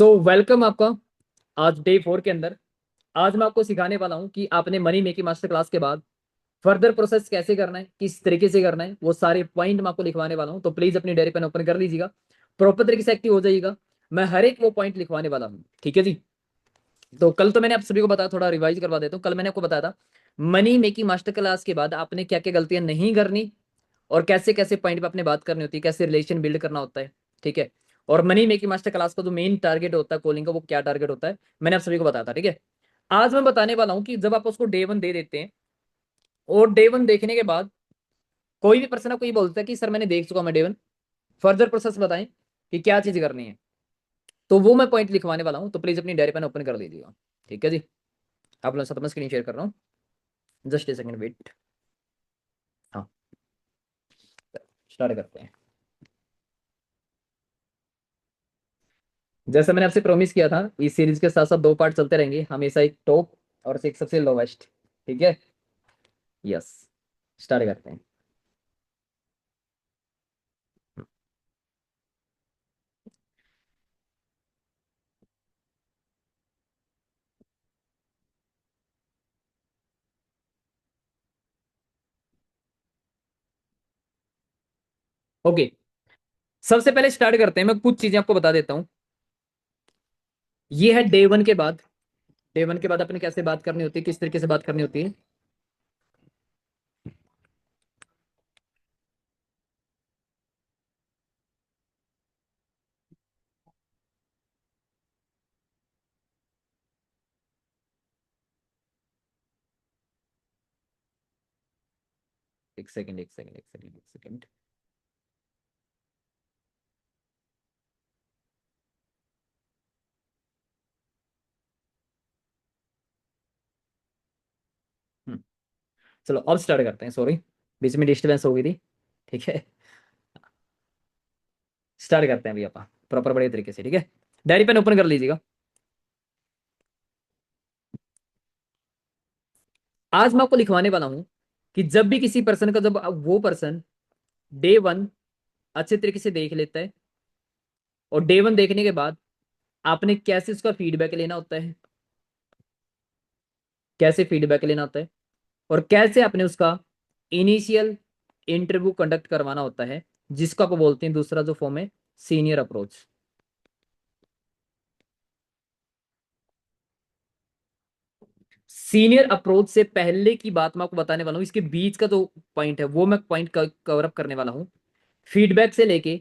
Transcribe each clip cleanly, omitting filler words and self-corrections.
Welcome आपका आज day 4 के अंदर। आज मैं आपको सिखाने वाला हूँ कि आपने मनी मेकिंग मास्टर क्लास के बाद फर्दर प्रोसेस कैसे करना है, किस तरीके से करना है, वो सारे पॉइंट मैं आपको लिखवाने वाला हूँ। तो प्लीज अपनी डायरी पेन ओपन कर लीजिएगा, प्रॉपर तरीके से एक्टिव हो जाइएगा। मैं हर एक वो पॉइंट लिखवाने वाला हूँ, ठीक है जी। तो कल तो मैंने आप सभी को बताया, थोड़ा रिवाइज करवा देता हूँ। कल मैंने आपको बताया था मनी मेकिंग मास्टर क्लास के बाद आपने क्या क्या गलतियां नहीं करनी और कैसे कैसे पॉइंट पे अपने बात करनी होती है, कैसे रिलेशन बिल्ड करना होता है, ठीक है। और मनी मेकिंग मास्टर क्लास का जो मेन टारगेट होता है कॉलिंग का, वो क्या टारगेट होता है, मैंने आप सभी को बताया था, ठीक है। आज मैं बताने वाला हूं कि जब आप उसको डे वन दे देते हैं और डे वन देखने के बाद कोई भी पर्सन आपको ये बोलता है कि सर मैंने देख चुका, मैं डे वन फर्दर प्रोसेस बताएं कि क्या चीज करनी है, तो वो मैं पॉइंट लिखवाने वाला हूं। तो प्लीज अपनी डायरी पेन ओपन कर लीजिएगा, ठीक है जी। आप लोगों के साथ मैं स्क्रीन शेयर कर रहा हूँ, जस्ट ए सेकंड वेट। हाँ, स्टार्ट करते हैं। जैसे मैंने आपसे प्रॉमिस किया था, इस सीरीज के साथ साथ दो पार्ट चलते रहेंगे हमेशा, एक टॉप और एक सबसे लोवेस्ट, ठीक है। यस, स्टार्ट करते हैं। ओके, सबसे पहले स्टार्ट करते हैं। मैं कुछ चीजें आपको बता देता हूँ। ये है डे वन के बाद। डे वन के बाद अपने कैसे बात करनी होती है, किस तरीके से बात करनी होती है। एक सेकंड, एक सेकंड, एक सेकंड, एक सेकंड। चलो अब स्टार्ट करते हैं। सॉरी, बीच में डिस्टर्बेंस हो गई थी, ठीक है। स्टार्ट करते हैं अभी आप प्रॉपर बड़े तरीके से, ठीक है। डायरी पेन ओपन कर लीजिएगा। आज मैं आपको लिखवाने वाला हूं कि जब भी किसी पर्सन का, जब वो पर्सन डे वन अच्छे तरीके से देख लेता है और डे वन देखने के बाद आपने कैसे उसका फीडबैक लेना होता है, कैसे फीडबैक लेना होता है, और कैसे आपने उसका इनिशियल इंटरव्यू कंडक्ट करवाना होता है, जिसको आप बोलते हैं दूसरा जो फॉर्म है सीनियर अप्रोच। सीनियर अप्रोच से पहले की बात मैं आपको बताने वाला हूं, इसके बीच का जो पॉइंट है वो मैं पॉइंट कवर अप करने वाला हूं। फीडबैक से लेके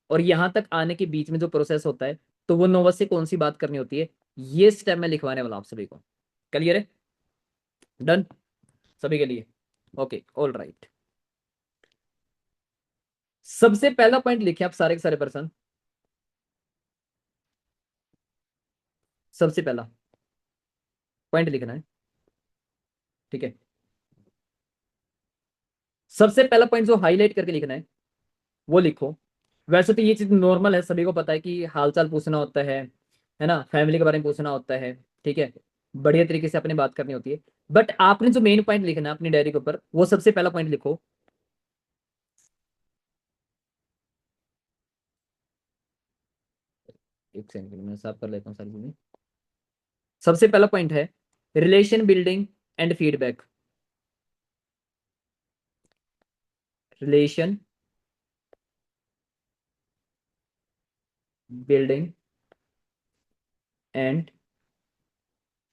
और यहां तक आने के बीच में जो प्रोसेस होता है, तो वो नोवस से कौन सी बात करनी होती है, ये स्टेप मैं लिखवाने वाला हूं आप सभी को। क्लियर है? डन सभी के लिए? Okay, all right. सबसे पहला पॉइंट लिखे आप सारे के सारे पर्सन। सबसे पहला पॉइंट लिखना है, ठीक है। सबसे पहला पॉइंट जो हाईलाइट करके लिखना है वो लिखो। वैसे तो ये चीज नॉर्मल है, सभी को पता है कि हालचाल पूछना होता है ना, फैमिली के बारे में पूछना होता है, ठीक है। बढ़िया तरीके से अपनी बात करनी होती है। बट आपने जो मेन पॉइंट लिखना है अपनी डायरी के ऊपर, वो सबसे पहला पॉइंट लिखो। एक सेकंड मैं साफ कर लेता हूँ सारी चीजें। सबसे पहला पॉइंट है relation building and feedback. Relation building and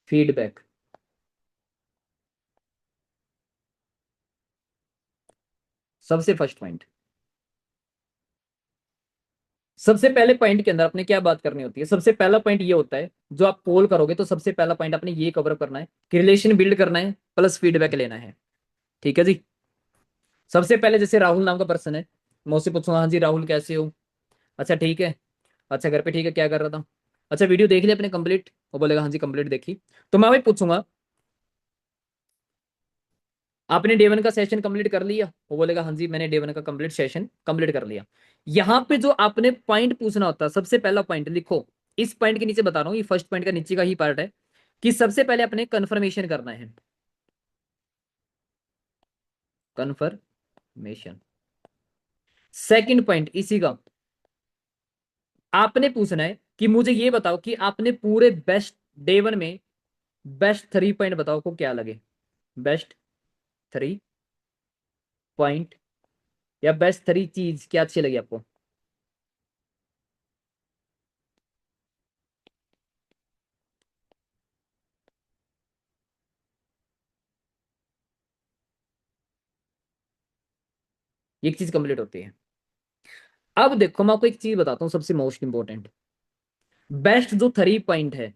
feedback, सबसे फर्स्ट पॉइंट। सबसे पहले पॉइंट के अंदर आपने क्या बात करनी होती है, सबसे पहला पॉइंट ये होता है, जो आप कॉल करोगे तो सबसे पहला पॉइंट आपने ये कवर अप करना है कि रिलेशन बिल्ड करना है प्लस फीडबैक लेना है, ठीक है जी। सबसे पहले जैसे राहुल नाम का पर्सन है, मैं उससे पूछूंगा हाँ जी राहुल कैसे हो, अच्छा ठीक है, अच्छा घर पे ठीक है, क्या कर रहा था, अच्छा वीडियो देख लिया अपने कंप्लीट, वो बोलेगा हाँ जी कंप्लीट देखी। तो मैं वही पूछूंगा आपने डे वन का सेशन कंप्लीट कर लिया, वो बोलेगा हाँ जी मैंने डे वन का कंप्लीट सेशन कंप्लीट कर लिया। यहाँ पे जो आपने पॉइंट पूछना होता है, सबसे पहला पॉइंट लिखो। इस पॉइंट के नीचे बता रहा हूँ, ये फर्स्ट पॉइंट का नीचे का ही पार्ट है कि सबसे पहले अपने कंफर्मेशन करना है। कंफर्मेशन सेकंड पॉइंट इसी का, आपने पूछना है कि मुझे ये बताओ कि आपने पूरे बेस्ट डे वन में बेस्ट 3 पॉइंट बताओ को क्या लगे, बेस्ट 3 पॉइंट या बेस्ट 3 चीज क्या अच्छी लगी आपको। एक चीज कंप्लीट होती है। अब देखो मैं आपको एक चीज बताता हूँ सबसे मोस्ट इंपॉर्टेंट, बेस्ट जो 3 पॉइंट है,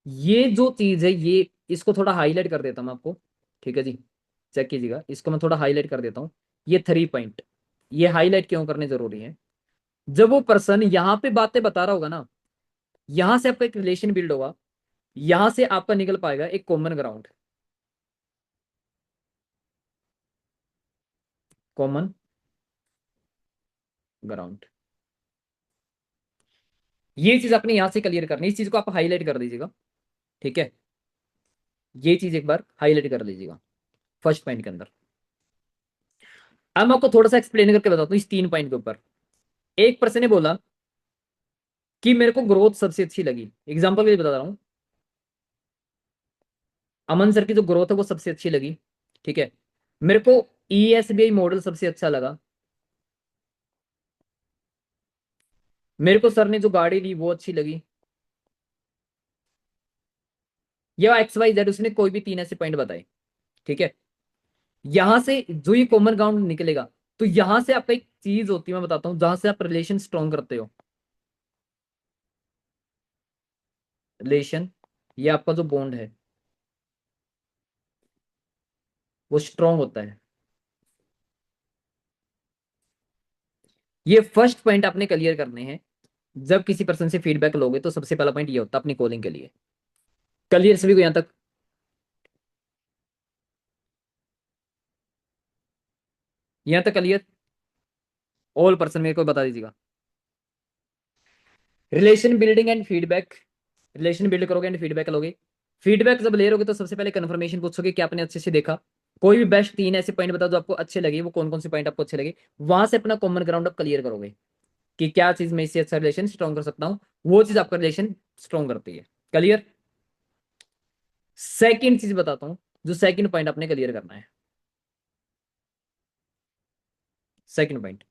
ये जो चीज है ये, इसको थोड़ा हाईलाइट कर देता हूँ मैं आपको। ठीक है जी, चेक कीजिएगा, इसको मैं थोड़ा हाईलाइट कर देता हूँ। ये 3 पॉइंट, ये हाईलाइट क्यों करने जरूरी है। जब वो पर्सन यहाँ पे बातें बता रहा होगा ना, यहां से आपका एक रिलेशन बिल्ड होगा, यहां से आपका निकल पाएगा एक कॉमन ग्राउंड, कॉमन ग्राउंड। ये चीज आपने यहां से क्लियर करनी है, इस चीज को आप हाईलाइट कर दीजिएगा। ठीक है, ये चीज एक बार हाईलाइट कर लीजिएगा फर्स्ट पॉइंट के अंदर। अब मैं आपको थोड़ा सा एक्सप्लेन करके बताता हूँ इस 3 पॉइंट के ऊपर। एक पर्सन ने बोला कि मेरे को ग्रोथ सबसे अच्छी लगी, एग्जाम्पल के लिए बता रहा हूँ, अमन सर की जो ग्रोथ है वो सबसे अच्छी लगी। ठीक है, मेरे को ESBI मॉडल सबसे अच्छा लगा, मेरे को सर ने जो गाड़ी दी वो अच्छी लगी, या XYZ, उसने कोई भी 3 ऐसे पॉइंट बताए। ठीक है, यहां से जो ये कॉमन ग्राउंड निकलेगा, तो यहां से आपका एक चीज होती है, मैं बताता हूँ, जहां से आप रिलेशन स्ट्रॉन्ग करते हो, रिलेशन, ये आपका जो बॉन्ड है वो स्ट्रॉन्ग होता है। ये फर्स्ट पॉइंट आपने क्लियर करने हैं। जब किसी पर्सन से फीडबैक लोगे तो सबसे पहला पॉइंट ये होता है अपनी कॉलिंग के लिए। क्लियर सभी को यहां तक। यहां तक क्लियर, ऑल पर्सन मेरे को बता दीजिएगा। Relation building and feedback, relation build करोगे एंड फीडबैक लोगे। फीडबैक जब ले रहोगे तो सबसे पहले कंफर्मेशन पूछोगे कि आपने अच्छे से देखा। कोई भी बेस्ट 3 ऐसे पॉइंट बताओ जो आपको अच्छे लगे, वो कौन कौन से पॉइंट आपको अच्छे लगे, वहां से अपना कॉमन ग्राउंड आप क्लियर करोगे कि क्या चीज मैं इससे अच्छा रिलेशन स्ट्रॉन्ग कर सकता हूँ, वो चीज आपका रिलेशन स्ट्रॉन्ग करती है। क्लियर। सेकंड चीज बताता हूँ, जो सेकंड पॉइंट आपने क्लियर करना है। सेकंड पॉइंट,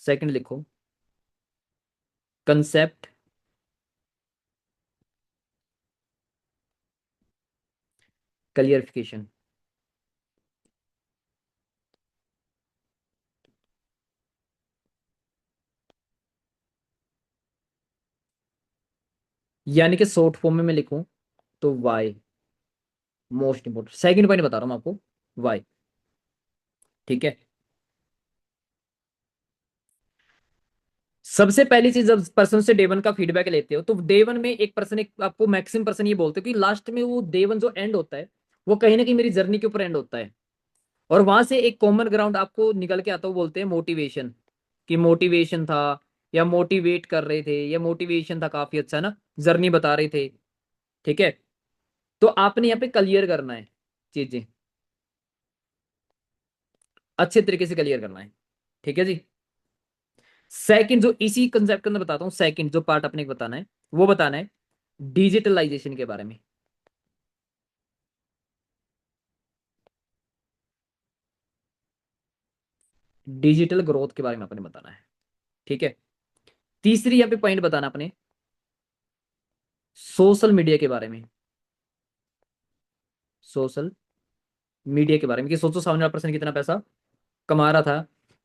सेकंड लिखो, कंसेप्ट क्लियरिफिकेशन। यानी कि शॉर्ट फॉर्म में मैं लिखूं तो Y, most important second point बता रहा हूं आपको, वाई। ठीक है, सबसे पहली चीज, जब पर्सन से डे वन का फीडबैक लेते हो तो डे वन में एक पर्सन, एक आपको मैक्सिमम पर्सन ये बोलते हो कि लास्ट में वो डे वन जो एंड होता है वो कहीं ना कहीं मेरी जर्नी के ऊपर एंड होता है। और वहां से एक कॉमन ग्राउंड आपको निकल के आता है, वो बोलते हैं मोटिवेशन, कि मोटिवेशन था, या मोटिवेट कर रहे थे, या मोटिवेशन था काफी अच्छा ना, जर्नी बता रहे थे। ठीक है, तो आपने यहाँ पे क्लियर करना है चीजें, अच्छे तरीके से क्लियर करना है। ठीक है जी। सेकंड जो इसी कंसेप्ट के अंदर बताता हूँ, सेकंड जो पार्ट अपने को बताना है, वो बताना है डिजिटलाइजेशन के बारे में। डिजिटल ग्रोथ के बारे में अपने बताना है। ठीक है, तीसरी यहाँ पे पॉइंट बताना अपने सोशल मीडिया के बारे में, सोशल मीडिया के बारे में, कि सोचो सामने वाला पर्सन कितना पैसा कमा रहा था,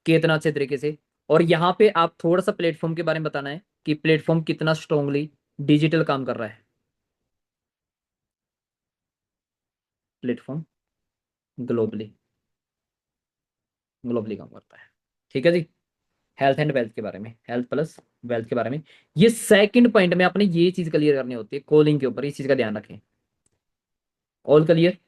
कितना अच्छे तरीके से। और यहाँ पे आप थोड़ा सा प्लेटफॉर्म के बारे में बताना है कि प्लेटफॉर्म कितना स्ट्रांगली डिजिटल काम कर रहा है, प्लेटफॉर्म ग्लोबली, ग्लोबली काम करता है। ठीक है जी। हेल्थ एंड वेल्थ के बारे में, हेल्थ प्लस वेल्थ के बारे में, ये सेकंड पॉइंट में आपने ये चीज क्लियर करनी होती है कॉलिंग के ऊपर, इस चीज का ध्यान रखें। All clear.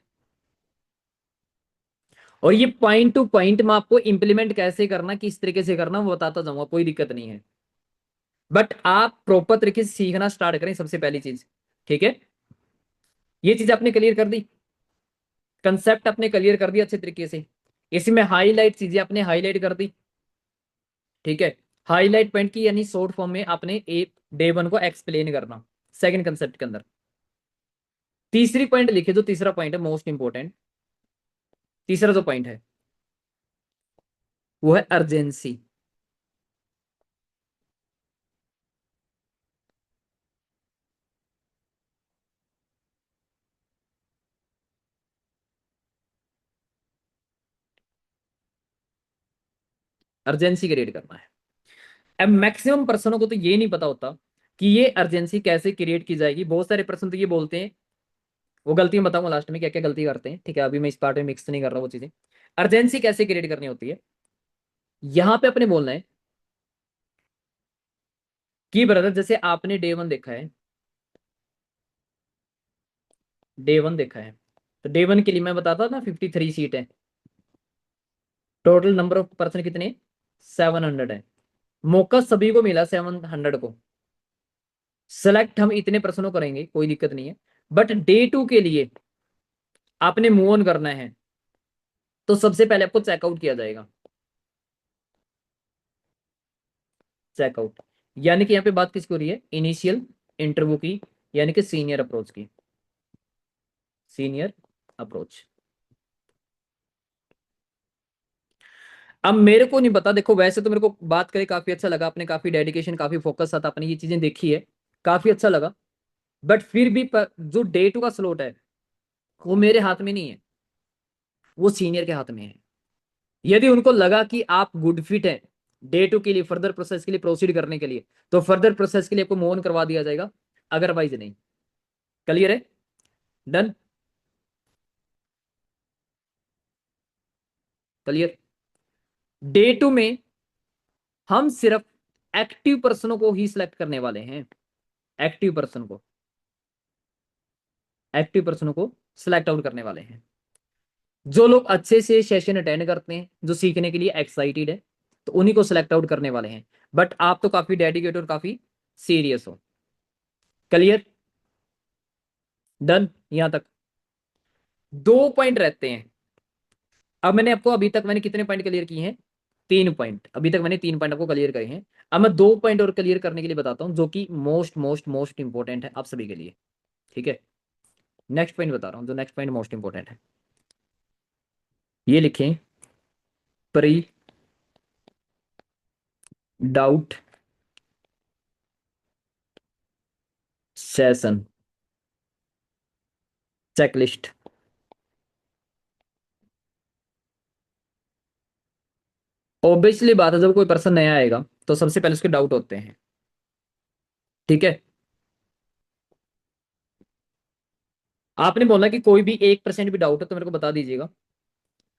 और ये पॉइंट टू पॉइंट मैं आपको इंप्लीमेंट कैसे करना, किस तरीके से करना, वो बताता जाऊंगा, कोई दिक्कत नहीं है। बट आप प्रॉपर तरीके से सीखना स्टार्ट करें सबसे पहली चीज। ठीक है, ये चीज आपने क्लियर कर दी, कंसेप्ट आपने क्लियर कर दिया अच्छे तरीके से, इसमें हाईलाइट चीजें आपने हाईलाइट कर दी। ठीक है, हाईलाइट पॉइंट की यानी शॉर्ट फॉर्म में आपने एक डे वन को एक्सप्लेन करना सेकंड कंसेप्ट के अंदर। तीसरी पॉइंट लिखे, जो तीसरा पॉइंट है मोस्ट इंपोर्टेंट, तीसरा जो पॉइंट है वो है अर्जेंसी। अर्जेंसी क्रिएट करना है। अब मैक्सिमम पर्सनों को तो ये नहीं पता होता कि ये अर्जेंसी कैसे क्रिएट की जाएगी। बहुत सारे पर्सन तो ये बोलते हैं, वो गलती मैं बताऊंगा लास्ट में क्या क्या गलती करते हैं, ठीक है, अभी मैं इस पार्ट में मिक्स नहीं कर रहा वो चीजें। अर्जेंसी कैसे क्रिएट करनी होती है, यहां पे अपने बोलना है कि ब्रदर जैसे आपने डे वन देखा है, डे वन देखा है, तो डे वन के लिए मैं बताता था 53 सीट है, टोटल नंबर ऑफ पर्सन कितने, 700 है। मौका सभी को मिला 700 को, सेलेक्ट हम इतने पर्सनों करेंगे, कोई दिक्कत नहीं है। बट डे टू के लिए आपने मूव ऑन करना है, तो सबसे पहले आपको चेकआउट किया जाएगा। चेकआउट यानी कि यहाँ पे बात किसकी हो रही है, इनिशियल इंटरव्यू की, यानी कि सीनियर अप्रोच की, सीनियर अप्रोच। अब मेरे को नहीं पता, देखो वैसे तो मेरे को बात करे काफी अच्छा लगा, आपने काफी डेडिकेशन काफी फोकस साथ आपने ये चीजें देखी है, काफी अच्छा लगा। बट फिर भी जो डे टू का स्लॉट है वो मेरे हाथ में नहीं है, वो सीनियर के हाथ में है। यदि उनको लगा कि आप गुड फिट है डे टू के लिए, फर्दर प्रोसेस के लिए प्रोसीड करने के लिए, तो फर्दर प्रोसेस के लिए आपको मूव ऑन करवा दिया जाएगा, अदरवाइज नहीं। क्लियर है, डन, क्लियर। डे टू में हम सिर्फ एक्टिव पर्सनों को ही सिलेक्ट करने वाले हैं, एक्टिव पर्सन को, एक्टिव पर्सनों को सिलेक्ट आउट करने वाले हैं। जो लोग अच्छे से सेशन अटेंड करते हैं, जो सीखने के लिए एक्साइटेड है, तो उन्हीं को सिलेक्ट आउट करने वाले हैं। बट आप तो काफी डेडिकेटेड और काफी सीरियस हो। क्लियर, डन, यहां तक। दो पॉइंट रहते हैं। अब मैंने आपको अभी तक मैंने कितने पॉइंट क्लियर किए हैं, 3 पॉइंट, अभी तक मैंने 3 पॉइंट आपको क्लियर करे हैं। अब मैं 2 पॉइंट और क्लियर करने के लिए बताता हूं, जो कि मोस्ट मोस्ट मोस्ट इंपॉर्टेंट है आप सभी के लिए, ठीक है। नेक्स्ट पॉइंट बता रहा हूं, जो नेक्स्ट पॉइंट मोस्ट इंपॉर्टेंट है, ये लिखें, pre doubt session checklist. Obviously बात है, जब कोई पर्सन नया आएगा तो सबसे पहले उसके डाउट होते हैं, ठीक है। आपने बोला कि कोई भी 1% भी डाउट है तो मेरे को बता दीजिएगा,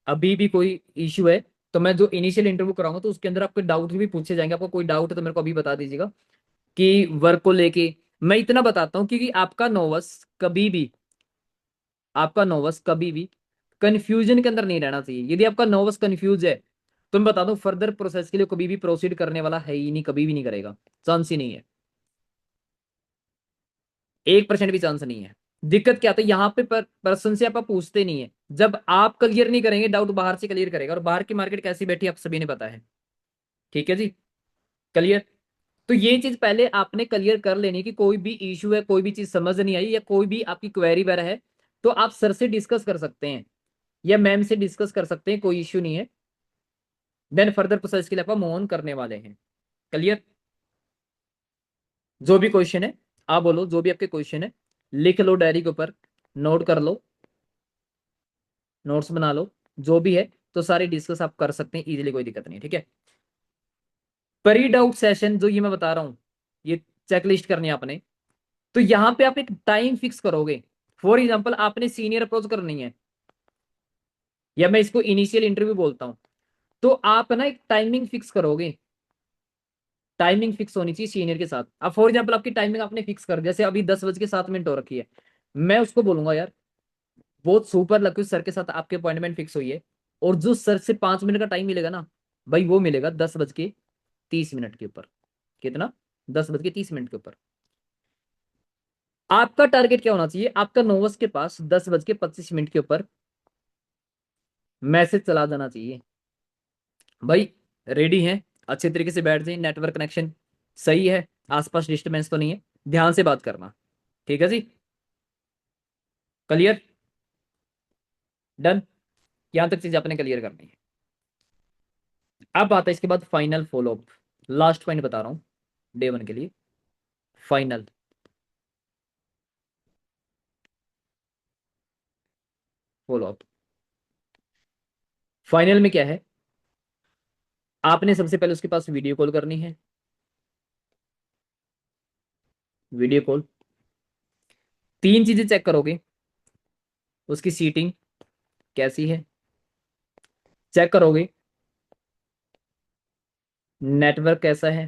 अभी भी कोई इश्यू है तो मैं जो इनिशियल इंटरव्यू कराऊंगा तो उसके अंदर आपके डाउट भी पूछे जाएंगे। आपको कोई डाउट है तो मेरे को अभी बता दीजिएगा कि वर्क को लेके। मैं इतना बताता हूँ क्योंकि आपका नोवस कभी भी, आपका नोवस कभी भी कंफ्यूजन के अंदर नहीं रहना चाहिए। यदि आपका नोवस कंफ्यूज है तो मैं बता दूं फर्दर प्रोसेस के लिए कभी भी प्रोसीड करने वाला है ही नहीं, कभी भी नहीं करेगा, चांस ही नहीं है, 1% भी चांस नहीं है। दिक्कत क्या आता है यहाँ पे, पर्सन से आप पूछते नहीं है, जब आप क्लियर नहीं करेंगे डाउट बाहर से क्लियर करेगा, और बाहर की मार्केट कैसी बैठी आप सभी ने पता है, ठीक है जी, क्लियर। तो ये चीज पहले आपने क्लियर कर लेनी कि कोई भी इशू है, कोई भी चीज समझ नहीं आई, या कोई भी आपकी क्वेरी वगैरह है, तो आप सर से डिस्कस कर सकते हैं या मैम से डिस्कस कर सकते हैं, कोई इशू नहीं है। देन फर्दर प्रोसेस के लिए आप मूव ऑन करने वाले हैं। क्लियर, जो भी क्वेश्चन है आप बोलो, जो भी आपके क्वेश्चन है लिख लो डायरी के ऊपर, नोट कर लो, नोट्स बना लो, जो भी है तो सारी डिस्कस आप कर सकते हैं इजीली, कोई दिक्कत नहीं, ठीक है। प्री डाउट सेशन जो ये मैं बता रहा हूं, ये चेकलिस्ट करनी है आपने, तो यहां पे आप एक टाइम फिक्स करोगे। फॉर एग्जांपल आपने सीनियर अप्रोच करनी है, या मैं इसको इनिशियल इंटरव्यू बोलता हूं, तो आप ना एक टाइमिंग फिक्स करोगे, टाइमिंग फिक्स होनी चाहिए सीनियर के साथ। अब फॉर एग्जांपल आपकी टाइमिंग आपने फिक्स कर, जैसे अभी 10:07 हो रखी है, मैं उसको बोलूंगा यार बहुत सुपर लकी सर के साथ आपके अपॉइंटमेंट फिक्स हुई है, और जो सर से 5 मिनट का टाइम मिलेगा ना भाई, वो मिलेगा 10:30 के ऊपर। कितना, 10:30 के ऊपर। आपका टारगेट क्या होना चाहिए, आपका नोवस के पास 10:25 के ऊपर मैसेज चला जाना चाहिए, भाई रेडी हैं, अच्छे तरीके से बैठ जाए, नेटवर्क कनेक्शन सही है, आसपास डिस्टर्बेंस तो नहीं है, ध्यान से बात करना। ठीक है जी, क्लियर, डन। यहां तक चीज आपने क्लियर करनी है। अब आता है इसके बाद final follow up, last point बता रहा हूं डे वन के लिए, फाइनल फॉलो अप। फाइनल में क्या है, आपने सबसे पहले उसके पास वीडियो कॉल करनी है, वीडियो कॉल। तीन चीजें चेक करोगे, उसकी सीटिंग कैसी है चेक करोगे, नेटवर्क कैसा है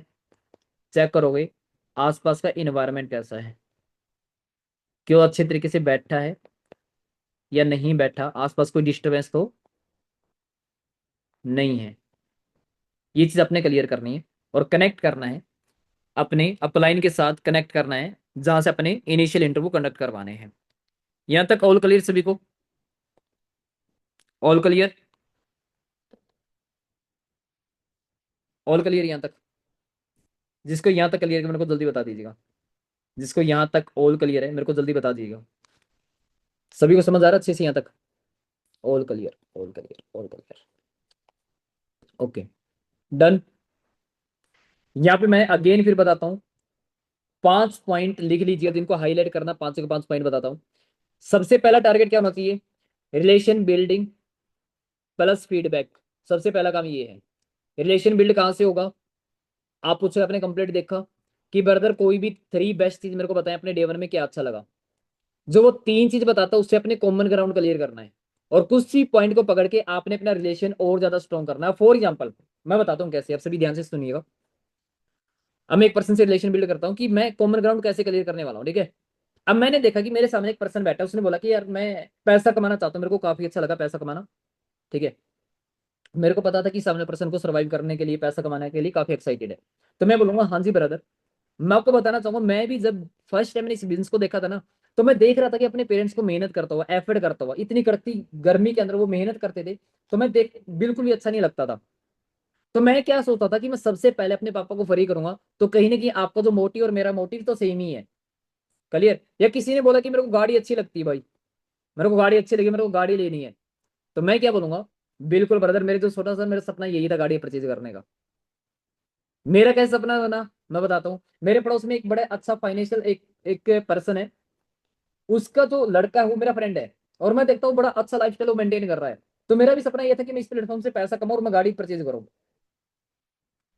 चेक करोगे, आसपास का इन्वायरमेंट कैसा है, क्यों अच्छे तरीके से बैठा है या नहीं बैठा, आसपास कोई डिस्टरबेंस तो नहीं है। ये चीज अपने क्लियर करनी है और कनेक्ट करना है, अपने अपलाइन के साथ कनेक्ट करना है जहां से अपने इनिशियल इंटरव्यू कंडक्ट करवाने हैं। यहां तक ऑल क्लियर सभी को, ऑल क्लियर, ऑल क्लियर यहां तक। जिसको यहां तक क्लियर है मेरे को जल्दी बता दीजिएगा, जिसको यहां तक ऑल क्लियर है मेरे को जल्दी बता दीजिएगा। सभी को समझ आ रहा है अच्छे से यहां तक, all clear, all clear, all clear, okay, done. यहाँ पे मैं अगेन फिर बताता हूँ, 5 पॉइंट लिख लीजिए जिनको हाईलाइट करना, 5 के 5 पॉइंट बताता हूँ। सबसे पहला टारगेट क्या होना चाहिए, रिलेशन बिल्डिंग प्लस फीडबैक। सबसे पहला काम ये है। रिलेशन बिल्ड कहां से होगा, आप पूछो अपने कंप्लीट देखा कि ब्रदर कोई भी 3 बेस्ट चीज मेरे को बताएं अपने डे वन में क्या अच्छा लगा। जो वो 3 चीज बताता है उससे अपने कॉमन ग्राउंड क्लियर करना है और कुछ सी पॉइंट को पकड़ के आपने अपना रिलेशन और ज्यादा स्ट्रॉन्ग करना है। फॉर एग्जाम्पल मैं बताता हूँ कैसे, आप सभी ध्यान से सुनिएगा। अब मैं एक पर्सन से रिलेशन बिल्ड करता हूँ कि मैं कॉमन ग्राउंड कैसे क्लियर करने वाला हूँ, ठीक है। अब मैंने देखा कि मेरे सामने एक पर्सन बैठा है, उसने बोला कि यार मैं पैसा कमाना चाहता हूँ, मेरे को काफी अच्छा लगा पैसा कमाना, ठीक है। मेरे को पता था कि सामने पर्सन को सर्वाइव करने के लिए, पैसा कमाने के लिए काफी एक्साइटेड है। तो मैं बोलूंगा हाँ जी ब्रदर, मैं आपको बताना चाहूंगा मैं भी जब फर्स्ट टाइम मैंने इस बिजनेस को देखा था ना, तो मैं देख रहा था कि अपने पेरेंट्स को मेहनत करता हुआ, एफर्ट करता हुआ, इतनी कड़कती गर्मी के अंदर वो मेहनत करते थे, तो मैं देख बिल्कुल भी अच्छा नहीं लगता था। तो मैं क्या सोचता था कि मैं सबसे पहले अपने पापा को फ्री करूंगा, तो कहीं ना कहीं आपका जो मोटिव और मेरा मोटिव तो सेम ही है, क्लियर। या किसी ने बोला कि मेरे को गाड़ी अच्छी लगती है भाई, मेरे को गाड़ी अच्छी लगी, मेरे को गाड़ी लेनी है, तो मैं क्या बोलूंगा, बिल्कुल ब्रदर, मेरे जो छोटा सा मेरा सपना यही था गाड़ी परचेज करने का। मेरा कैसा सपना था ना, मैं बताता हूँ। मेरे पड़ोस में एक बड़ा अच्छा फाइनेंशियल एक एक पर्सन है, उसका जो लड़का है वो मेरा फ्रेंड है, और मैं देखता हूँ बड़ा अच्छा लाइफस्टाइल वो मेंटेन कर रहा है। तो मेरा भी सपना यह था कि मैं इस प्लेटफॉर्म से पैसा कमाऊं और मैं गाड़ी परचेज करूँ।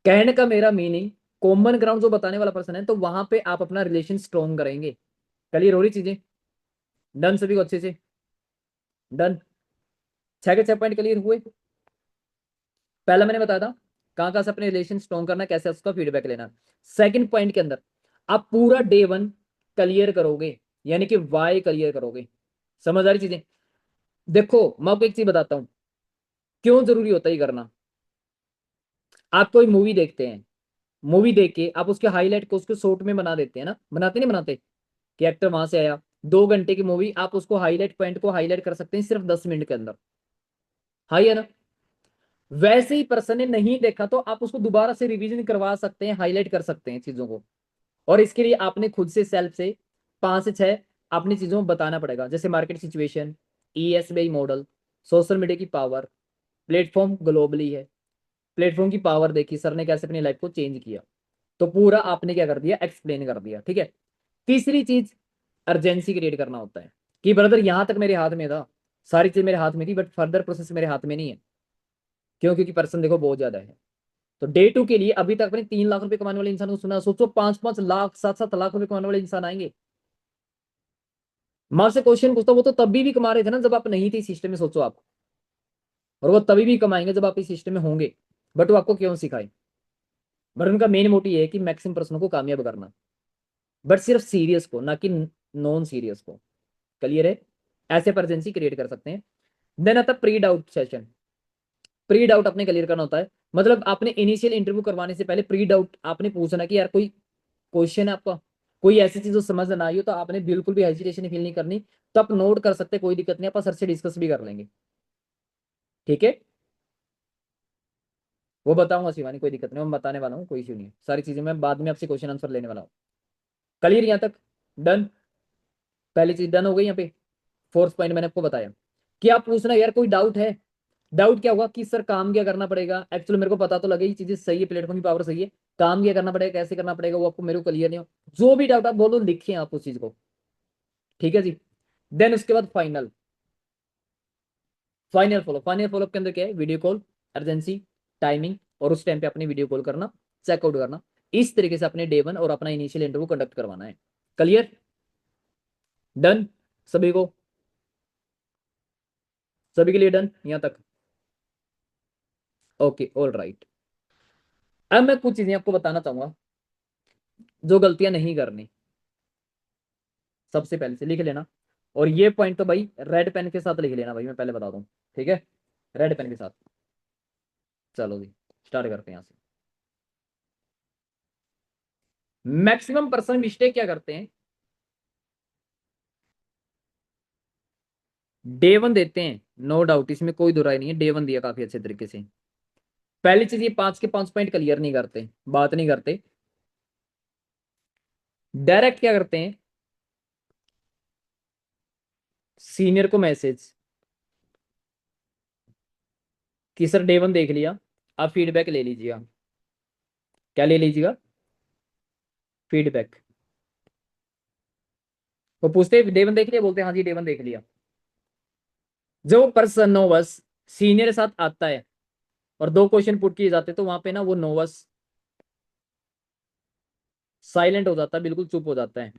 कहने का मेरा मीनिंग, कॉमन ग्राउंड जो बताने वाला पर्सन है, तो वहां पे आप अपना रिलेशन स्ट्रॉन्ग करेंगे। क्लियर हो रही चीजें, डन सभी को अच्छे से, डन। 6 के 6 पॉइंट क्लियर हुए। पहला मैंने बताया था कहाँ कहाँ से अपने रिलेशन स्ट्रॉन्ग करना, कैसे उसका फीडबैक लेना। सेकंड पॉइंट के अंदर आप पूरा डे वन क्लियर करोगे, यानी कि वाई क्लियर करोगे। समझ आ रही चीजें, देखो मैं आपको एक चीज बताता हूँ क्यों जरूरी होता है ये करना। आप कोई मूवी देखते हैं, मूवी देख के आप उसके हाईलाइट को उसको शॉर्ट में बना देते हैं ना, बनाते नहीं बनाते, कि एक्टर वहां से आया, 2 घंटे की मूवी आप उसको हाईलाइट पॉइंट को हाईलाइट कर सकते हैं सिर्फ 10 मिनट के अंदर, हाई है ना। वैसे ही पर्सन ने नहीं देखा तो आप उसको दोबारा से रिवीजन करवा सकते हैं, हाईलाइट कर सकते हैं चीजों को। और इसके लिए आपने खुद से सेल्फ से 5 से 6 अपनी चीजों में बताना पड़ेगा, जैसे market situation, ESBI model, social media की पावर, प्लेटफॉर्म ग्लोबली है, प्लेटफॉर्म की पावर देखी सर ने कैसे अपनी लाइफ को चेंज किया। तो पूरा आपने क्या कर दिया, एक्सप्लेन कर दिया, ठीक है। तीसरी चीज, अर्जेंसी क्रिएट करना होता है कि ब्रदर यहां तक मेरे हाथ में था, सारी चीज मेरे हाथ में थी, बट फर्दर प्रोसेस मेरे हाथ में नहीं है। क्यों, क्योंकि पर्सन देखो बहुत ज्यादा है। तो डे टू के लिए अभी तक अपने 3 लाख रुपए कमाने वाले इंसान को सुना, सोचो 5-5 लाख 7-7 लाख रुपए कमाने वाले इंसान आएंगे। मैं आपसे क्वेश्चन पूछता हूँ, वो तो तभी भी कमा रहे थे ना जब आप नहीं थे इस सिस्टम में, सोचो आप। और वो तभी भी कमाएंगे जब आप इस सिस्टम में होंगे। बट वो आपको क्यों सिखाए, बट उनका मेन मोटिव ये है कि मैक्सिमम पर्सन को कामयाब करना, बट सिर्फ सीरियस को, ना कि नॉन सीरियस को। क्लियर है, ऐसे अर्जेंसी क्रिएट कर सकते हैं। देन आता pre doubt session. Pre doubt अपने क्लियर करना होता है, मतलब आपने इनिशियल इंटरव्यू करवाने से पहले प्री डाउट आपने पूछना कि यार कोई क्वेश्चन है आपका, कोई ऐसी चीज जो समझ ना आई हो, तो आपने बिल्कुल भी हेजिटेशन फील नहीं करनी। तो आप नोट कर सकते, कोई दिक्कत नहीं, आप सर से डिस्कस भी कर लेंगे, ठीक है। वो बताऊंगा शिवानी, कोई दिक्कत नहीं, मैं बताने वाला हूँ, कोई इशू नहीं है, सारी चीजें मैं बाद में आपसे क्वेश्चन आंसर लेने वाला हूँ। क्लियर यहाँ तक? डन। पहली चीज डन हो गई यहाँ पे। फोर्थ पॉइंट मैंने आपको बताया कि आप पूछना यार कोई डाउट है। डाउट क्या होगा कि सर काम क्या करना पड़ेगा, एक्चुअली मेरे को पता तो लगे ये चीजें सही है, प्लेटफॉर्म की पावर सही है, काम क्या करना पड़ेगा, कैसे करना पड़ेगा, वो आपको मेरे को क्लियर नहीं हो। जो भी डाउट आप बोलो, लिखिए आप उस चीज को। ठीक है जी। देन उसके बाद फाइनल। फाइनल फॉलोअप के अंदर क्या है? वीडियो कॉल, अर्जेंसी, टाइमिंग, और उस टाइम पे अपनी वीडियो कॉल करना, चेकआउट करना। इस तरीके से अपने डे 1 और अपना इनिशियल इंटरव्यू कंडक्ट करवाना है। क्लियर? डन सभी को? सभी के लिए डन यहां तक? Okay, all right. अब मैं कुछ चीजें आपको बताना चाहूंगा जो गलतियां नहीं करनी। सबसे पहले से लिख लेना, और ये पॉइंट तो भाई रेड पेन के साथ लिख लेना भाई, मैं पहले बता दूं। ठीक है, रेड पेन के साथ। चलो जी, स्टार्ट करते हैं यहां से। मैक्सिमम पर्सन मिस्टेक क्या करते हैं? डे 1 देते हैं, नो डाउट, इसमें कोई दो राय नहीं है, डे 1 दिया काफी अच्छे तरीके से। पहली चीज, ये 5 के 5 पॉइंट क्लियर नहीं करते, बात नहीं करते। डायरेक्ट क्या करते हैं? सीनियर को मैसेज कि सर डे 1 देख लिया, आप फीडबैक ले लीजिएगा। क्या ले लीजिएगा? फीडबैक। वो पूछते हैं डे 1 देख लिया, बोलते हैं हाँ जी डे 1 देख लिया। जो पर्सन नोवस सीनियर के साथ आता है और 2 क्वेश्चन पुट किए जाते हैं, तो वहां पे ना वो नोवस साइलेंट हो जाता है, बिल्कुल चुप हो जाता है।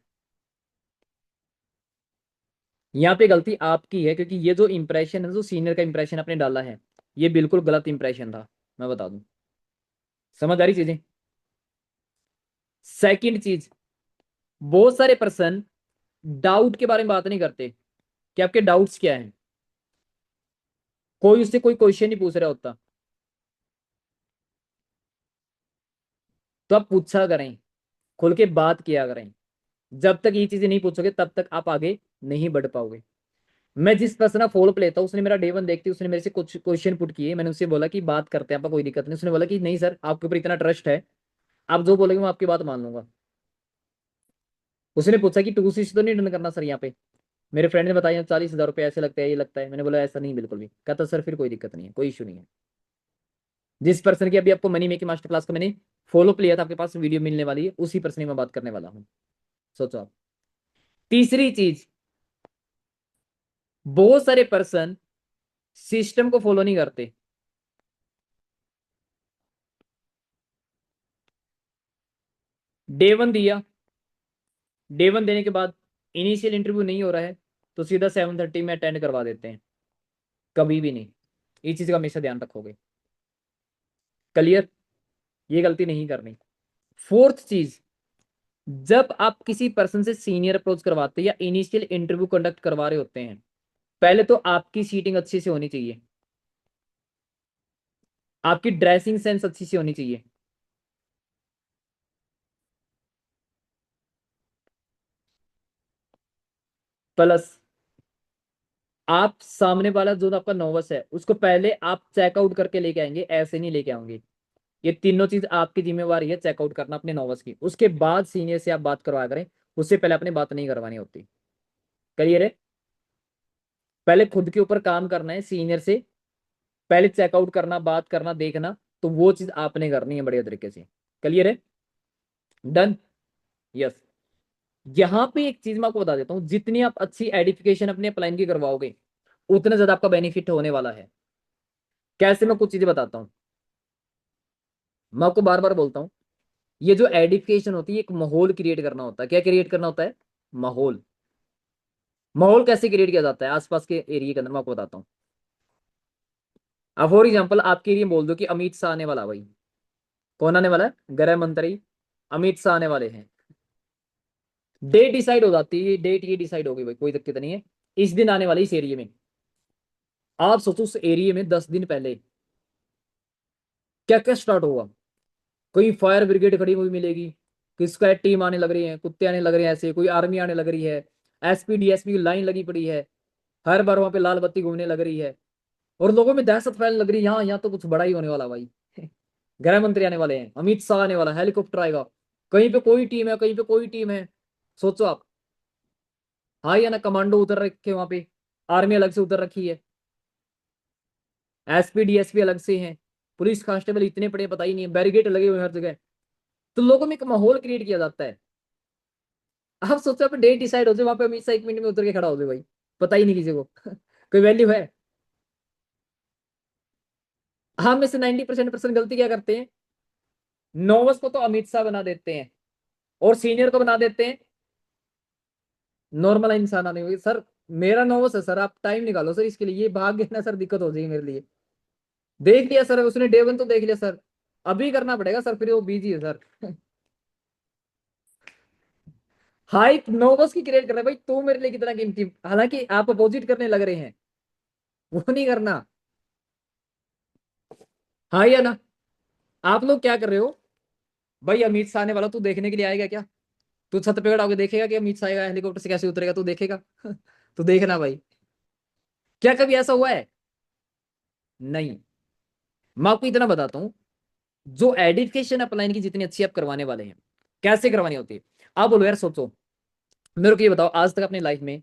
यहाँ पे गलती आपकी है, क्योंकि ये जो इंप्रेशन है, जो सीनियर का इंप्रेशन आपने डाला है, ये बिल्कुल गलत इंप्रेशन था, मैं बता दूं। समझ आ रही चीजें? सेकंड चीज, बहुत सारे पर्सन डाउट के बारे में बात नहीं करते कि आपके डाउट्स क्या हैं। कोई उससे कोई क्वेश्चन नहीं पूछ रहा होता, तो आप पूछा करें, खुल के बात किया करें। जब तक ये चीजें नहीं पूछोगे, तब तक आप आगे नहीं बढ़ पाओगे। मैं जिस पर्सन का फॉलो अप लेता हूँ, उसने मेरा डे 1 देखती, उसने मेरे से कुछ क्वेश्चन पुट किए, मैंने उससे बोला कि बात करते हैं, आपका कोई दिक्कत नहीं। उसने बोला कि नहीं सर, आपके ऊपर इतना ट्रस्ट है, आप जो बोलेंगे मैं आपकी बात मान लूंगा। उसने पूछा कि 2 CC तो नहीं डन करना सर यहाँ पे? मेरे फ्रेंड ने बताया 40,000 रुपये ऐसे लगते हैं, ये लगता है। मैंने बोला ऐसा नहीं, बिल्कुल भी। कहता सर फिर कोई दिक्कत नहीं है, कोई इशू नहीं है। जिस पर्सन की अभी आपको मनी मेकिंग मास्टर क्लास का मैंने फॉलो अप लिया था, आपके पास वीडियो मिलने वाली है, उसी पर्सन की मैं बात करने वाला हूँ। सोचो आप। तीसरी चीज, बहुत सारे पर्सन सिस्टम को फॉलो नहीं करते। डे 1 दिया, डे 1 देने के बाद इनिशियल इंटरव्यू नहीं हो रहा है, तो सीधा 7:30 में अटेंड करवा देते हैं। कभी भी नहीं। इस चीज का हमेशा ध्यान रखोगे। क्लियर? ये गलती नहीं करनी। फोर्थ चीज, जब आप किसी पर्सन से सीनियर अप्रोच करवाते हैं या इनिशियल इंटरव्यू कंडक्ट करवा रहे होते हैं, पहले तो आपकी सीटिंग अच्छी से होनी चाहिए, आपकी ड्रेसिंग सेंस अच्छी सी होनी चाहिए। प्लस आप सामने वाला जो आपका नोवस है, उसको पहले आप चेकआउट करके लेके आएंगे, ऐसे नहीं लेके आओगे। ये तीनों चीज आपकी जिम्मेवारी है, चेकआउट करना अपने नोवस की, उसके बाद सीनियर से आप बात करवा करें। उससे पहले अपनी बात नहीं करवानी होती। क्लियर है? पहले खुद के ऊपर काम करना है, सीनियर से पहले चेकआउट करना, बात करना, देखना, तो वो चीज आपने करनी है बढ़िया तरीके से। क्लियर है? डन। यस। यहां पे एक चीज मैं आपको बता देता हूं, जितनी आप अच्छी एडिफिकेशन अपने अपलाइन की करवाओगे, उतना ज्यादा आपका बेनिफिट होने वाला है। कैसे? मैं कुछ चीजें बताता हूँ। मैं आपको बार बार बोलता हूँ, ये जो एडिफिकेशन होती है, एक माहौल क्रिएट करना होता है। क्या क्रिएट करना होता है? माहौल। माहौल कैसे क्रिएट किया जाता है आसपास के एरिया के अंदर, मैं आपको बताता हूँ। अब फॉर एग्जाम्पल आपके एरिया में बोल दो कि अमित शाह आने वाला, भाई कौन आने वाला है? गृह मंत्री अमित शाह आने वाले हैं। डेट डिसाइड हो जाती है, डेट ये डिसाइड हो गई भाई, कोई दिक्कत नहीं है, इस दिन आने वाले, इस एरिया में। आप सोचो उस एरिया में 10 दिन पहले क्या क्या स्टार्ट होगा। कोई फायर ब्रिगेड खड़ी हुई मिलेगी, कोई स्क्वाड टीम आने लग रही है, कुत्ते आने लग रहे हैं, ऐसे कोई आर्मी आने लग रही है, एसपी डीएसपी की लाइन लगी पड़ी है, हर बार वहां पे लाल बत्ती घूमने लग रही है, और लोगों में दहशत फैलने लग रही है, यहाँ यहाँ तो कुछ बड़ा ही होने वाला भाई। गृह मंत्री आने वाले हैं, अमित शाह आने वाला है, हेलीकॉप्टर आएगा, कहीं पे कोई टीम है, कहीं पे कोई टीम है। सोचो आप। हाँ या ना, कमांडो उतर रखे वहां पे, आर्मी अलग से उतर रखी है, एसपी डीएसपी अलग से हैं, पुलिस कांस्टेबल इतने पड़े पता ही नहीं है, बैरिकेड लगे हुए हर जगह। तो लोगों में एक माहौल क्रिएट किया जाता है। आप सोचो आप डेट डिसाइड हो जाए, वहां पे अमित शाह 1 मिनट में उतर के खड़ा हो जाए भाई, पता ही नहीं किसी को। कोई वैल्यू है? हम में से 90% पर्सन गलती क्या करते हैं, नोवस को तो अमित शाह बना देते हैं, और सीनियर को बना देते हैं नॉर्मल इंसान आने हुए। सर मेरा नोवस है सर, आप टाइम निकालो सर इसके लिए, ये भाग गया ना सर, दिक्कत हो जाएगी मेरे लिए। देख लिया सर उसने, डे 1 तो देख लिया सर, अभी करना पड़ेगा सर, फिर वो बिजी है सर। हाइप नोवस की क्रिएट कर रहा है भाई, तू मेरे लिए कितना कीमती, हालांकि आप अपोजिट करने लग रहे हैं, वो नहीं करना। हाँ या ना? आप लोग क्या कर रहे हो भाई, अमित शाह आने वाला, तू देखने के लिए आएगा क्या? तू छत पे खड़ा होकर देखेगा कि अमित शाह आएगा, हेलीकॉप्टर से कैसे उतरेगा, तू देखेगा? तू देखना भाई। क्या कभी ऐसा हुआ है? नहीं। मैं आपको इतना बताता हूँ, जो एडिफिकेशन अपलाइन की जितनी अच्छी आप करवाने वाले हैं, कैसे करवानी होती है। आप बोलो यार, सोचो, मेरे को ये बताओ, आज तक अपनी लाइफ में,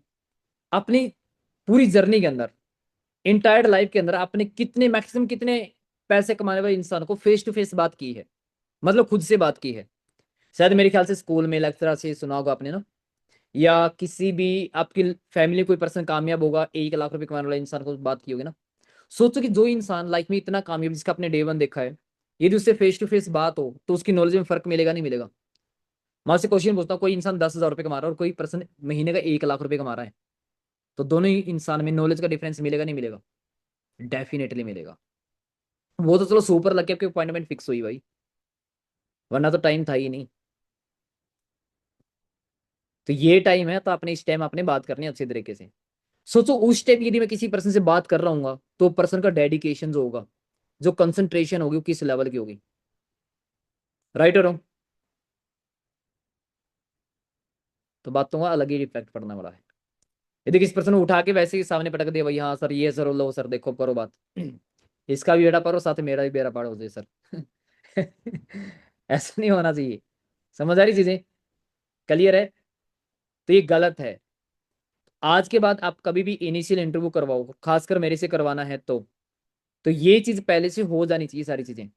अपनी पूरी जर्नी के अंदर, इंटायर लाइफ के अंदर आपने कितने मैक्सिमम कितने पैसे कमाने वाले इंसान को फेस टू फेस बात की है, मतलब खुद से बात की है? शायद मेरे ख्याल से स्कूल में लेक्चरर से सुना होगा आपने ना, या किसी भी आपकी फैमिली कोई पर्सन कामयाब होगा, 1 लाख रुपए कमाने वाला इंसान को बात की होगी ना। सोचो कि जो इंसान लाइफ में इतना कामयाब, जिसका आपने डे 1 देखा है, यदि उससे फेस टू फेस बात हो तो उसकी नॉलेज में फर्क मिलेगा नहीं मिलेगा? मैं आपसे क्वेश्चन पूछता हूँ, कोई इंसान 10,000 रुपये कमा रहा है और कोई पर्सन महीने का 1 लाख रुपए कमा रहा है, तो दोनों ही इंसान में नॉलेज का डिफरेंस मिलेगा नहीं मिलेगा? डेफिनेटली मिलेगा। वो तो चलो सुपर लग के आपकी अपॉइंटमेंट फिक्स हुई भाई, वरना तो टाइम था ही नहीं। तो ये टाइम है, तो आपने इस टाइम आपने बात करनी है अच्छे तरीके से। सोचो उस टाइम यदि मैं किसी पर्सन से बात कर रहा हूँ, तो पर्सन का डेडिकेशन जो होगा, जो कंसंट्रेशन होगी, वो किस लेवल की होगी? राइट और रॉन्ग? तो बात तो अलग ही इफेक्ट पड़ने वाला है। यदि किसी पर्सन को उठा के वैसे ही सामने पटक दिया, भाई हाँ सर, ये सर, लो सर, देखो करो बात, इसका भी बेड़ा पार हो, साथ में मेरा भी बेड़ा पार हो जाए सर। ऐसा नहीं होना चाहिए। समझ आ रही चीजें? क्लियर है? तो ये गलत है। आज के बाद आप कभी भी इनिशियल इंटरव्यू करवाओ, खासकर मेरे से करवाना है तो ये चीज पहले से हो जानी चाहिए, सारी चीजें।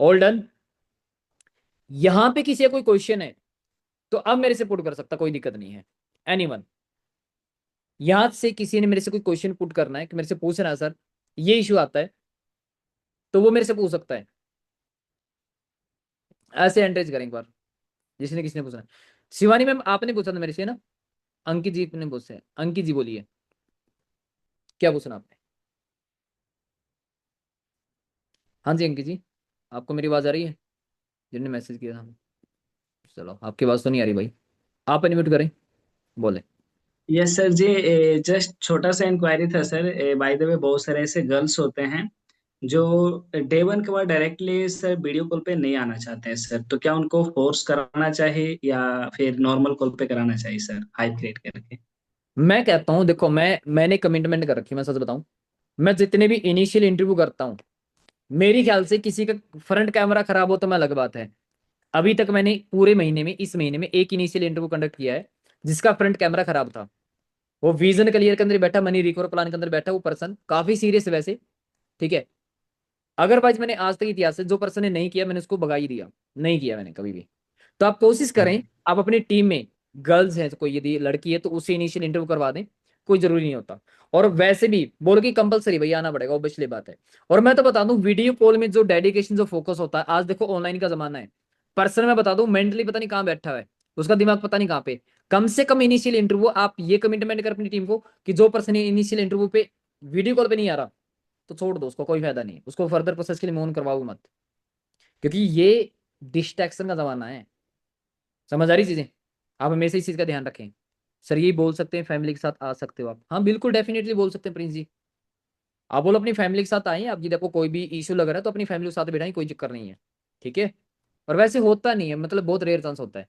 All done? यहां पे किसी का कोई क्वेश्चन है तो अब मेरे से पुट कर सकता, कोई दिक्कत नहीं है। एनीवन, यहां से किसी ने मेरे से कोई क्वेश्चन पुट करना है कि मेरे से पूछना है सर, ये इशू आता है, तो वो मेरे से पूछ सकता है। ऐसे एंट्रेज करें एक बार, जिसने किसने पूछना है। शिवानी मैम आपने पूछा था मेरे से ना, अंकित जी ने पूछा है, अंकित जी बोलिए, क्या पूछना आपने? हाँ जी अंकित जी, आपको मेरी आवाज आ रही है? जिन्होंने मैसेज किया था, चलो आपकी आवाज तो नहीं आ रही भाई, आप अनम्यूट करें, बोले। यस सर जी। जस्ट छोटा सा इंक्वायरी था सर। बाय द वे बहुत सारे ऐसे गर्ल्स होते हैं जो डे 1 के बाद डायरेक्टली सर वीडियो कॉल पे नहीं आना चाहते हैं सर, तो क्या उनको फोर्स कराना चाहिए या फिर नॉर्मल कॉल पे कराना चाहिए सर, हाई क्रिएट करके? मैं कहता हूँ, देखो मैंने कमिटमेंट कर रखी है, मैं सच बताऊं, मैं जितने भी इनिशियल इंटरव्यू करता हूँ, मेरी ख्याल से किसी का फ्रंट कैमरा खराब हो तो मैं अलग बात है। अभी तक मैंने पूरे महीने में, इस महीने में एक इनिशियल इंटरव्यू कंडक्ट किया है जिसका फ्रंट कैमरा खराब था। वो विजन क्लियर के अंदर बैठा, मनी रिकवर प्लान के अंदर बैठा, वो पर्सन काफी सीरियस है वैसे, ठीक है। अदरवाइज मैंने आज तक इतिहास से जो पर्सन ने नहीं किया, मैंने उसको भगा ही दिया, नहीं किया मैंने कभी भी। तो आप कोशिश करें, आप अपनी टीम में गर्ल्स हैं तो कोई, यदि लड़की है तो उसे इनिशियल इंटरव्यू करवा दें, कोई जरूरी नहीं होता। और वैसे भी बोलो कि कंपलसरी भैया आना पड़ेगा, ऑब्वियसली बात है। और मैं तो बता दूं, वीडियो कॉल में जो डेडिकेशन, जो फोकस होता है, आज देखो ऑनलाइन का जमाना है, पर्सन मैं बता दूं मेंटली पता नहीं कहाँ बैठा हुआ है, उसका दिमाग पता नहीं कहाँ पे। कम से कम इनिशियल इंटरव्यू आप ये कमिटमेंट कर अपनी टीम को कि जो पर्सन इनिशियल इंटरव्यू पे वीडियो कॉल पे नहीं आ रहा, तो छोड़ दो उसको, कोई फायदा नहीं, उसको फर्दर प्रोसेस के लिए मूव करवाओ मत, क्योंकि ये डिस्ट्रैक्शन का जमाना है। समझ आ रही चीजें? आप हमेशा इस चीज का ध्यान रखें। सर यही बोल सकते हैं, फैमिली के साथ आ सकते हो आप? हाँ बिल्कुल डेफिनेटली बोल सकते हैं प्रिंस जी। आप बोलो अपनी फैमिली के साथ आए, आप जी देखो कोई भी इशू लग रहा है तो अपनी फैमिली के साथ बैठाएं, कोई चक्कर नहीं है, ठीक है। और वैसे होता नहीं है, मतलब बहुत रेयर चांस होता है।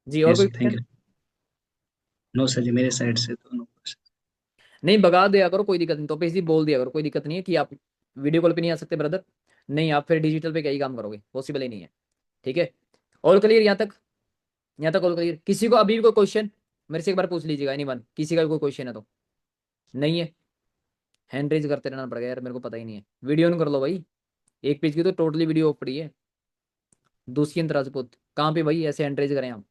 जी, और यस कोई sir, thank question? You. No sir ji, मेरे साइड से तो नो। नहीं, भगा दिया करो, कोई दिक्कत नहीं, तो पे बोल दिया करो, कोई दिक्कत नहीं है कि आप वीडियो कॉल पे नहीं आ सकते ब्रदर। नहीं, आप फिर डिजिटल पे क्या ही काम करोगे, पॉसिबल ही नहीं है। ठीक है, ऑल क्लियर यहाँ तक? यहाँ तक ऑल क्लियर? किसी को अभी भी कोई क्वेश्चन मेरे से एक बार पूछ लीजिएगा, एनीवन, किसी का भी कोई क्वेश्चन है तो? नहीं है? हैंड रेज करते रहना पड़ेगा यार, मेरे को पता ही नहीं है। वीडियो ऑन कर लो भाई, एक पेज की तो टोटली वीडियो पड़ी है। दुष्यंत राजपूत कहाँ पे भाई, ऐसे हैंड रेज करें आप?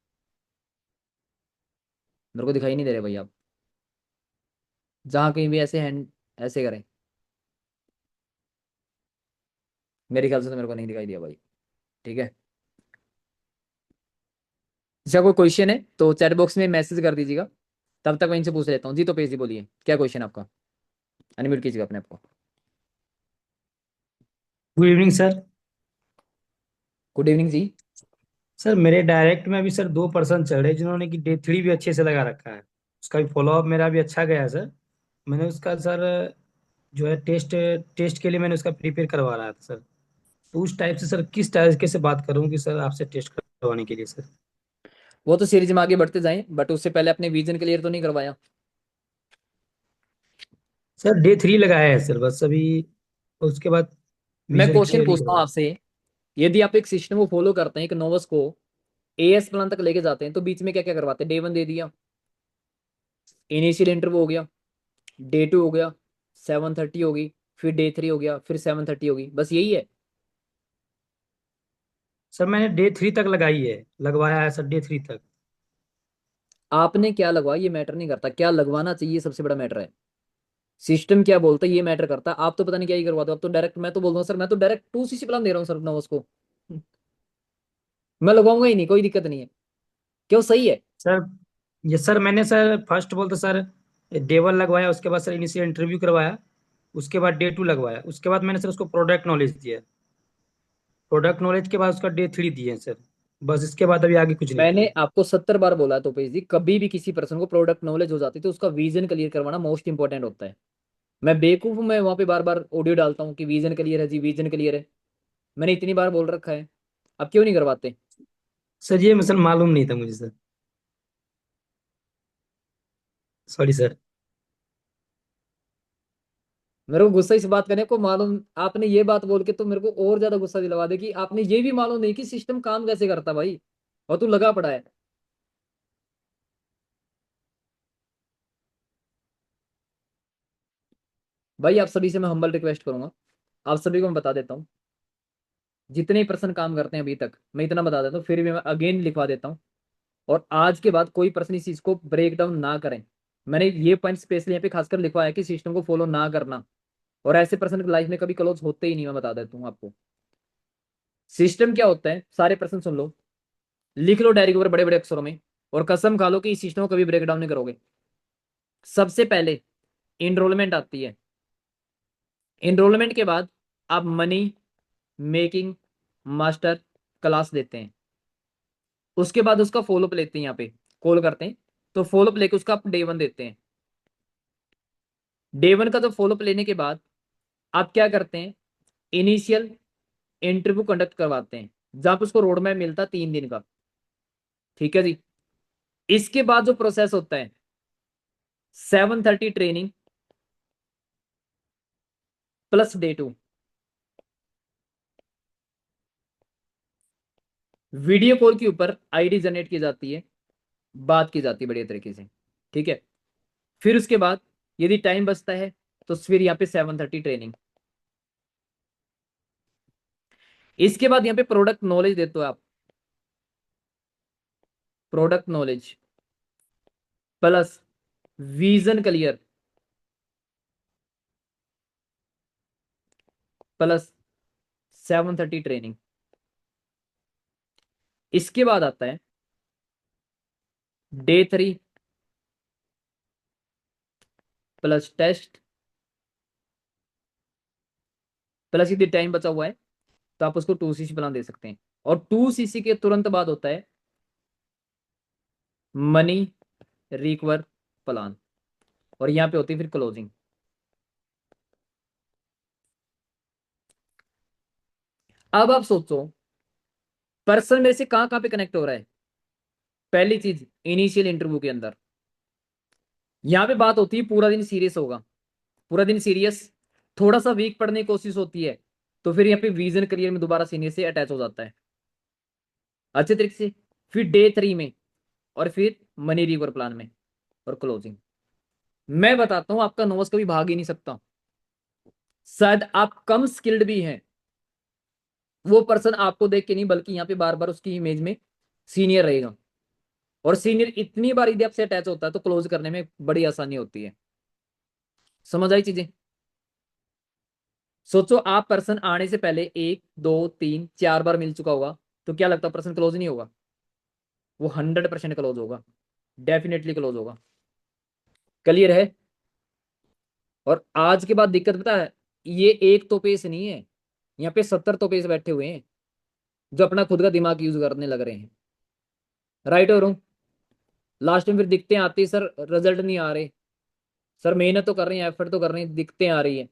मेरे को दिखाई नहीं दे रहे भाई आप, जहाँ कहीं भी ऐसे हैंड ऐसे करें। मेरे ख्याल से तो मेरे को नहीं दिखाई दिया भाई। ठीक है, अच्छा कोई क्वेश्चन है तो चैट बॉक्स में मैसेज कर दीजिएगा, तब तक मैं इनसे पूछ लेता हूँ। जी तो पेज जी बोलिए, क्या क्वेश्चन आपका? अनम्यूट कीजिएगा अपने आपको। Good evening sir. Good evening जी। सर मेरे डायरेक्ट में अभी सर 2% चल रहे हैं जिन्होंने कि डे 3 भी अच्छे से लगा रखा है। उसका भी फॉलोअप मेरा भी अच्छा गया है सर। मैंने उसका सर जो है टेस्ट टेस्ट के लिए मैंने उसका प्रिपेयर करवा रहा था सर। तो उस टाइप से सर किस तरीके से बात करूं कि सर आपसे टेस्ट करवाने के लिए सर। वो तो सीरीज में आगे बढ़ते जाएं, बट उससे पहले अपने विजन क्लियर तो नहीं करवाया? सर डे 3 लगाया है सर बस अभी। उसके बाद मैं विजन क्वेश्चन क्लियर नहीं पूछता हूँ करवाया। आपसे, यदि आप एक सिस्टम को फॉलो करते हैं, एक नोवस को एएस प्लान तक लेके जाते हैं, तो बीच में क्या क्या करवाते हैं? डे 1 दे दिया, इनिशियल इंटरव्यू हो गया, डे 2 हो गया, 7:30 होगी, फिर डे 3 हो गया, फिर 7:30 होगी, बस यही है। सर मैंने डे 3 तक लगाई है, लगवाया है सर डे 3 तक। आपने क्या लगवाया ये मैटर नहीं करता, क्या लगवाना चाहिए सबसे बड़ा मैटर है। सिस्टम क्या बोलता है ये मैटर करता है। आप तो पता नहीं क्या ही करवाते हो, आप तो डायरेक्ट, मैं तो बोल रहा हूँ सर, मैं तो डायरेक्ट 2 सीसी प्लान दे रहा हूँ सर नवस को। मैं लगवाऊंगा ही नहीं, कोई दिक्कत नहीं है। क्यों, सही है? सर ये सर मैंने सर फर्स्ट बोलते सर डे 1 लगवाया, उसके बाद सर इनिशियल इंटरव्यू करवाया, उसके बाद डे 2 लगवाया, उसके बाद मैंने सर उसको प्रोडक्ट नॉलेज दिया। प्रोडक्ट नॉलेज के बाद उसका डे 3 दिए सर। बस इसके बाद अभी आगे कुछ नहीं मैंने किया। आपको 70 बार बोला है तो जी, कभी भी किसी पर्सन को प्रोडक्ट नॉलेज हो जाती है तो उसका विजन क्लियर करवाना मोस्ट इंपॉर्टेंट होता है। मैं बेवकूफ हूं, मैं वहां पे बार बार ऑडियो डालता हूँ कि विजन क्लियर है जी, विजन क्लियर है। मैंने इतनी बार बोल रखा है, अब क्यों नहीं करवाते? सर ये सर मालूम नहीं था मुझे सर। Sorry sir. मेरे को गुस्सा इस बात करने को, मालूम आपने ये बात बोल के तो मेरे को और ज्यादा गुस्सा दिलवा दे कि आपने ये भी मालूम नहीं कि सिस्टम काम कैसे करता भाई, और तू लगा पड़ा है। भाई आप सभी से मैं हम्बल रिक्वेस्ट करूंगा, आप सभी को मैं बता देता हूँ, जितने पर्सन काम करते हैं अभी तक, मैं इतना बता देता हूँ, फिर भी मैं अगेन लिखवा देता हूँ। और आज के बाद कोई पर्सन इस चीज को ब्रेक डाउन ना करें। मैंने ये पॉइंट स्पेशली यहाँ पे खासकर लिखवाया कि सिस्टम को फॉलो ना करना, और ऐसे पर्सन लाइफ में कभी क्लोज होते ही नहीं, मैं बता देता हूँ आपको। सिस्टम क्या होता है, सारे पर्सन सुन लो, लिख लो डायरी के ऊपर बड़े बड़े अक्षरों में, और कसम खा लो कि इस सिस्टम को कभी ब्रेक डाउन नहीं करोगे। सबसे पहले इनरोलमेंट आती है, इनरोलमेंट के बाद आप मनी मेकिंग मास्टर क्लास देते हैं, उसके बाद उसका फॉलोअप लेते हैं, यहाँ पे कॉल करते हैं, तो फॉलोअप लेके उसका आप डे 1 देते हैं। डे 1 का जो फॉलोअप लेने के बाद आप क्या करते हैं, इनिशियल इंटरव्यू कंडक्ट करवाते हैं, जहां पे उसको रोड मैप मिलता है 3 दिन का। ठीक है जी, इसके बाद जो प्रोसेस होता है, 7:30 training plus day 2, video call के ऊपर आईडी जनरेट की जाती है, बात की जाती है बढ़िया तरीके से। ठीक है, फिर उसके बाद यदि टाइम बचता है तो फिर यहाँ पे 7:30 ट्रेनिंग। इसके बाद यहाँ पे प्रोडक्ट नॉलेज देते हो आप, product knowledge plus vision clear plus 7:30 training. इसके बाद आता है डे 3 प्लस टेस्ट, प्लस यदि टाइम बचा हुआ है तो आप उसको 2 सीसी प्लान दे सकते हैं। और 2 सीसी के तुरंत बाद होता है मनी रिकवर प्लान, और यहां पे होती है फिर क्लोजिंग। अब आप सोचो, पर्सन मेरे से कहां कहां पे कनेक्ट हो रहा है। पहली चीज, इनिशियल इंटरव्यू के अंदर यहां पे बात होती है पूरा दिन सीरियस होगा, पूरा दिन सीरियस, थोड़ा सा वीक पढ़ने की कोशिश होती है तो फिर यहाँ पे विजन करियर में दोबारा सीनियर से अटैच हो जाता है अच्छे तरीके से। फिर डे 3 में और फिर मनी रिवर प्लान में और क्लोजिंग। मैं बताता हूं आपका नोवस कभी भाग ही नहीं सकता। शायद आप कम स्किल्ड भी हैं, वो पर्सन आपको देख के नहीं बल्कि यहाँ पे बार बार उसकी इमेज में सीनियर रहेगा, और सीनियर इतनी बार यदि आपसे अटैच होता है तो क्लोज करने में बड़ी आसानी होती है। समझ आई चीजें? सोचो आप पर्सन आने से पहले 1 2 3 4 बार मिल चुका होगा, तो क्या लगता है पर्सन क्लोज नहीं होगा? वो 100% क्लोज होगा, डेफिनेटली क्लोज होगा। क्लियर है? और आज के बाद दिक्कत पता है, ये एक तो पेस नहीं है, यहाँ पे 70 तो पेस बैठे हुए हैं जो अपना खुद का दिमाग यूज करने लग रहे हैं। राइट और रॉन्ग? लास्ट में फिर दिक्कतें आती है, सर रिजल्ट नहीं आ रहे, सर मेहनत तो कर रहे हैं, एफर्ट तो कर रहे हैं, दिक्कतें आ रही है।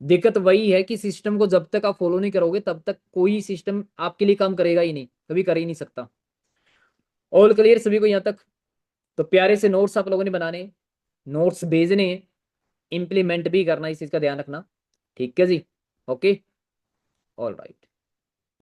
दिक्कत वही है कि सिस्टम को जब तक आप फॉलो नहीं करोगे तब तक कोई सिस्टम आपके लिए काम करेगा ही नहीं, कभी कर ही नहीं सकता। ऑल क्लियर सभी को यहाँ तक? तो प्यारे से नोट्स आप लोगों ने बनाने, नोट्स भेजने हैं, इंप्लीमेंट भी करना, इस चीज का ध्यान रखना। ठीक है जी? Okay, all right.